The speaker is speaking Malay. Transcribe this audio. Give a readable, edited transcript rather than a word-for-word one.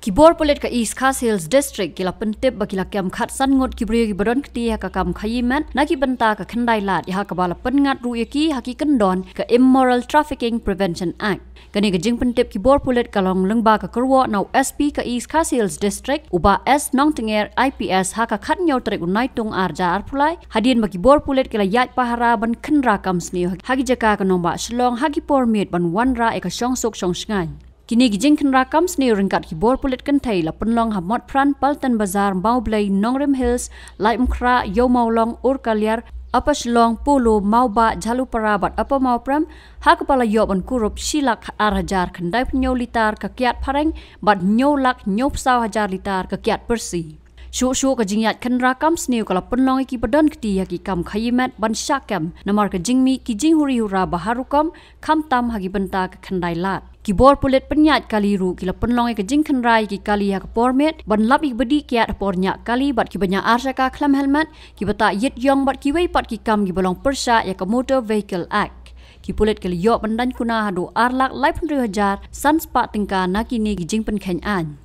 Kibor polit ka East Coast Hills District kila pentip bakila kem khat san ngut kibrio ki badon kti ha ka kam khayiman na ki banta ka Khyndailad ya ka bala pengat ruyaki haki kendon ka Immoral Trafficking Prevention Act kani ka jing pentip kibor polit kalong lengba ka Kyrwoh nau SP ka East Coast Hills District uba S nong tenger IPS ha ka khat nyaw trek unai tung arja arpulai hadien ba kibor polit kila yat pahara ban khenra kam sni hagi jaka ka nomba Shillong hagi pormit ban wanra e ka shong sok shong shngai Kini gijing kenrakam seni ringkat kibor polit kentai la penlong hamot pran Paltan Bazar mau blai Nongrim Hills lai mkra yo mau long ur kaliar apa Shillong pulu mau ba jalu parabat apa mau pram ha kepala yo ban kurup silak arhajar kendai penyo litar ke kyiad pareng bat nyo lak nyo psau hajar litar ke kyiad bersih Shu ka jingyat kenrakam seni kala penlong iki badan kti haki kam khayimat ban syakam namar ka jingmi ki jing huri hura baharukam kam tam hagi benta ke Khyndailad Kibor polit penyat kaliru kila penlong ke jing khenrai ki kali ha pormet ban lap ik bedi kyiad pornya kali bat ki banya arsaka klam helmet ki bata yit yong bat kiwei pat ki kam ki bolong persya ya ka Motor Vehicle Act ki polit kali yo bandan kuna hadu arlak lai 1,000 san spa tingka nakini ki jing pen khen an